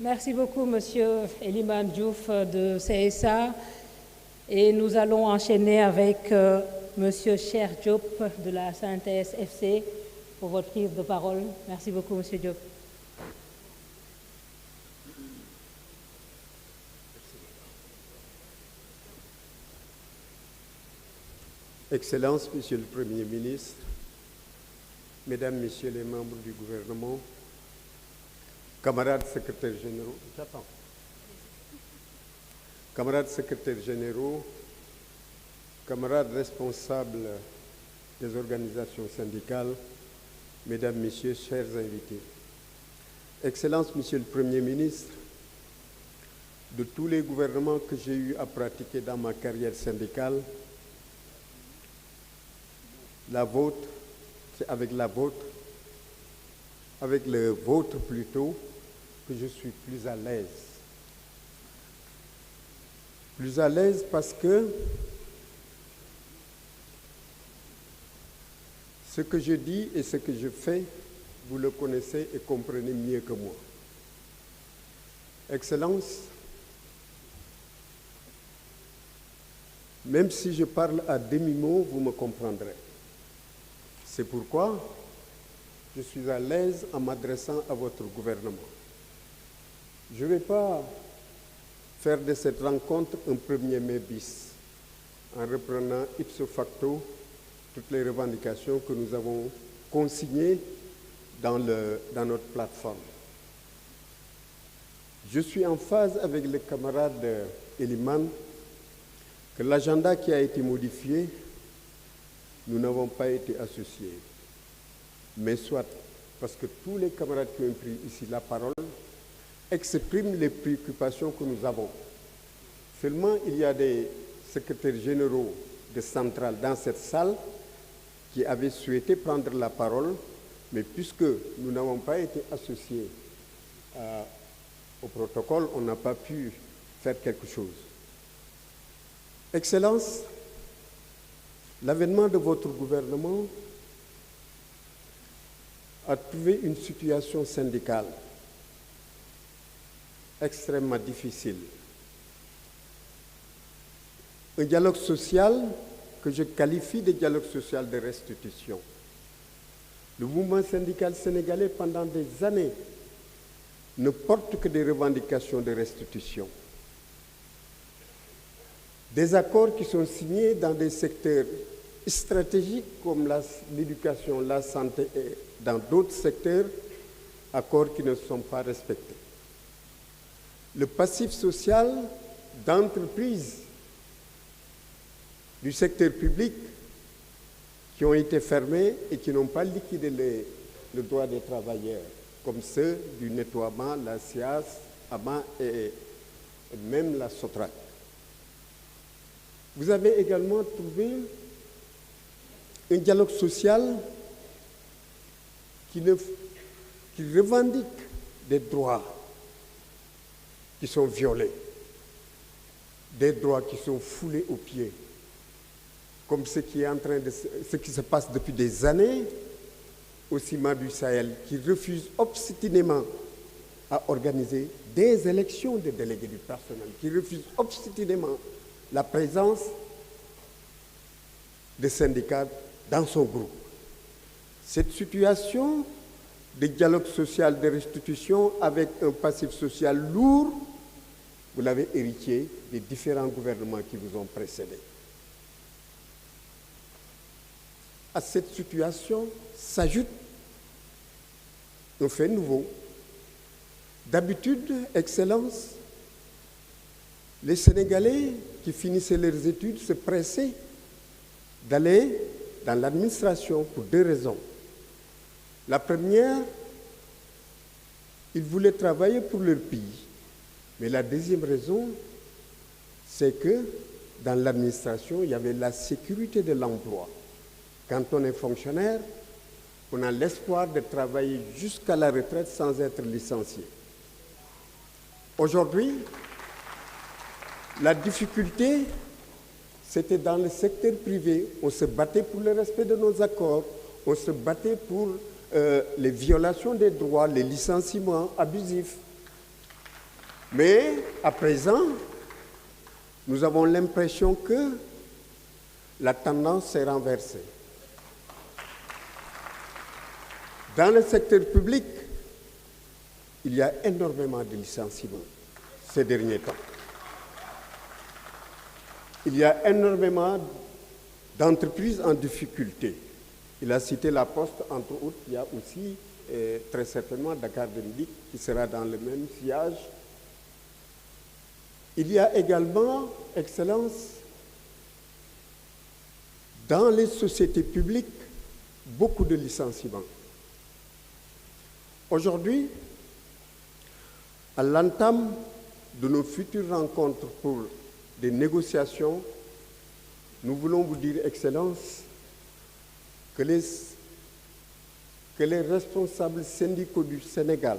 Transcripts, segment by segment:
Merci beaucoup, Monsieur Eliman Diouf de CSA. Et nous allons enchaîner avec Monsieur Cheikh Diop de la Synthèse FC pour votre prise de parole. Merci beaucoup, Monsieur Diop. Excellences, Monsieur le Premier ministre, Mesdames, Messieurs les membres du gouvernement, camarades secrétaires généraux, camarades responsables des organisations syndicales, Mesdames, Messieurs, chers invités. Excellences, Monsieur le Premier ministre, de tous les gouvernements que j'ai eu à pratiquer dans ma carrière syndicale, la vôtre, c'est avec le vôtre plutôt, que je suis plus à l'aise. Plus à l'aise parce que ce que je dis et ce que je fais, vous le connaissez et comprenez mieux que moi. Excellence, même si je parle à demi-mot, vous me comprendrez. C'est pourquoi je suis à l'aise en m'adressant à votre gouvernement. Je ne vais pas faire de cette rencontre un 1er mai bis, en reprenant ipso facto toutes les revendications que nous avons consignées dans notre plateforme. Je suis en phase avec le camarade Eliman que l'agenda qui a été modifié, nous n'avons pas été associés. Mais soit parce que tous les camarades qui ont pris ici la parole expriment les préoccupations que nous avons. Seulement, il y a des secrétaires généraux de centrales dans cette salle qui avaient souhaité prendre la parole, mais puisque nous n'avons pas été associés au protocole, on n'a pas pu faire quelque chose. Excellences, l'avènement de votre gouvernement a trouvé une situation syndicale extrêmement difficile. Un dialogue social que je qualifie de dialogue social de restitution. Le mouvement syndical sénégalais, pendant des années, ne porte que des revendications de restitution. Des accords qui sont signés dans des secteurs stratégiques comme l'éducation, la santé et dans d'autres secteurs, accords qui ne sont pas respectés. Le passif social d'entreprises du secteur public qui ont été fermés et qui n'ont pas liquidé le droit des travailleurs, comme ceux du nettoiement, la SIAS, AMA et même la SOTRAC. Vous avez également trouvé un dialogue social qui revendique des droits qui sont violés, des droits qui sont foulés aux pieds, comme ce qui se passe depuis des années au CIMA du Sahel, qui refuse obstinément à organiser des élections de délégués du personnel, qui refuse obstinément la présence des syndicats dans son groupe. Cette situation de dialogue social de restitution avec un passif social lourd, vous l'avez hérité des différents gouvernements qui vous ont précédé. À cette situation s'ajoute un fait nouveau. D'habitude, Excellence, les Sénégalais qui finissaient leurs études se pressaient d'aller dans l'administration pour 2 raisons. La première, ils voulaient travailler pour leur pays. Mais la deuxième raison, c'est que dans l'administration, il y avait la sécurité de l'emploi. Quand on est fonctionnaire, on a l'espoir de travailler jusqu'à la retraite sans être licencié. Aujourd'hui, la difficulté, c'était dans le secteur privé. On se battait pour le respect de nos accords, on se battait pour les violations des droits, les licenciements abusifs. Mais à présent, nous avons l'impression que la tendance s'est renversée. Dans le secteur public, il y a énormément de licenciements ces derniers temps. Il y a énormément d'entreprises en difficulté. Il a cité la Poste, entre autres. Il y a aussi très certainement Dakar Dem Dikk qui sera dans le même sillage. Il y a également, Excellence, dans les sociétés publiques, beaucoup de licenciements. Aujourd'hui, à l'entame de nos futures rencontres pour des négociations, nous voulons vous dire, Excellence, que les responsables syndicaux du Sénégal,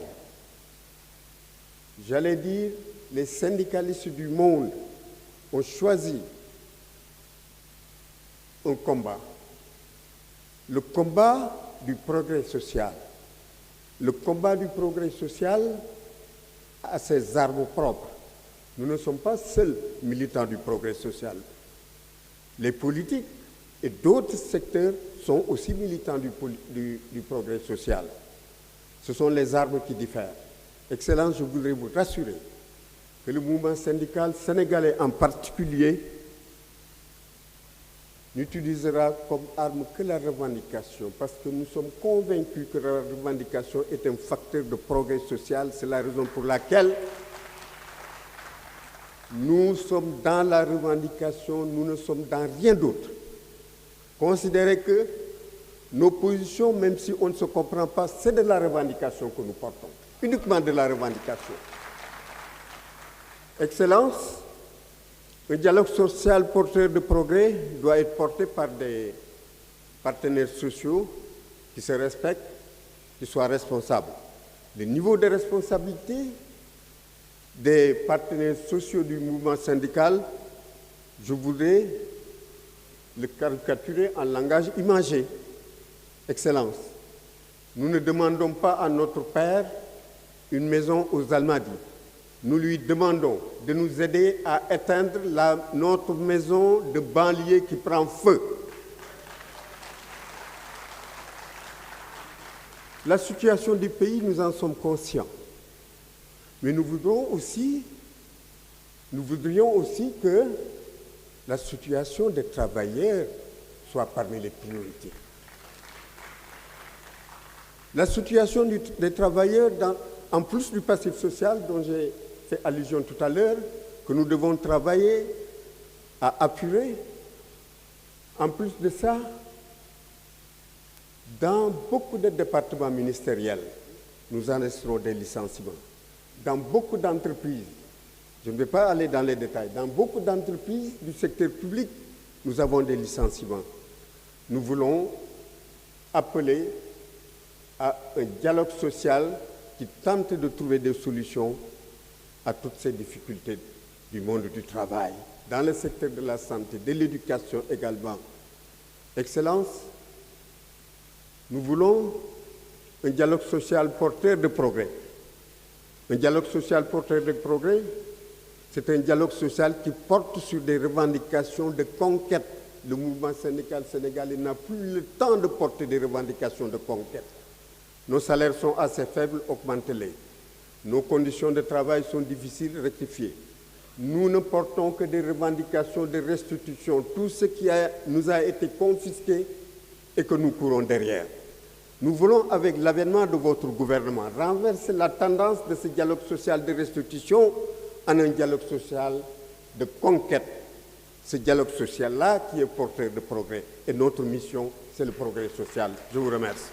j'allais dire les syndicalistes du monde, ont choisi un combat, le combat du progrès social. Le combat du progrès social a ses armes propres. Nous ne sommes pas seuls militants du progrès social. Les politiques et d'autres secteurs sont aussi militants du progrès social. Ce sont les armes qui diffèrent. Excellence, je voudrais vous rassurer que le mouvement syndical sénégalais en particulier n'utilisera comme arme que la revendication, parce que nous sommes convaincus que la revendication est un facteur de progrès social. C'est la raison pour laquelle nous sommes dans la revendication, nous ne sommes dans rien d'autre. Considérez que nos positions, même si on ne se comprend pas, c'est de la revendication que nous portons, uniquement de la revendication. Excellence, un dialogue social porteur de progrès doit être porté par des partenaires sociaux qui se respectent, qui soient responsables. Le niveau de responsabilité des partenaires sociaux du mouvement syndical, je voudrais le caricaturer en langage imagé. Excellence, nous ne demandons pas à notre père une maison aux Almadies. Nous lui demandons de nous aider à éteindre notre maison de banlieue qui prend feu. La situation du pays, nous en sommes conscients. Mais nous voudrions aussi que la situation des travailleurs soit parmi les priorités. La situation des travailleurs, en plus du passif social dont j'ai fait allusion tout à l'heure, que nous devons travailler à apurer. En plus de ça, dans beaucoup de départements ministériels, nous enregistrons des licenciements. Dans beaucoup d'entreprises, je ne vais pas aller dans les détails, dans beaucoup d'entreprises du secteur public, nous avons des licenciements. Nous voulons appeler à un dialogue social qui tente de trouver des solutions à toutes ces difficultés du monde du travail, dans le secteur de la santé, de l'éducation également. Excellence, nous voulons un dialogue social porteur de progrès. Un dialogue social porteur de progrès, c'est un dialogue social qui porte sur des revendications de conquête. Le mouvement syndical sénégalais n'a plus le temps de porter des revendications de conquête. Nos salaires sont assez faibles, augmentez-les. Nos conditions de travail sont difficiles, rectifiées. Nous ne portons que des revendications de restitution, tout ce qui nous a été confisqué et que nous courons derrière. Nous voulons, avec l'avènement de votre gouvernement, renverser la tendance de ce dialogue social de restitution en un dialogue social de conquête. Ce dialogue social-là qui est porteur de progrès. Et notre mission, c'est le progrès social. Je vous remercie.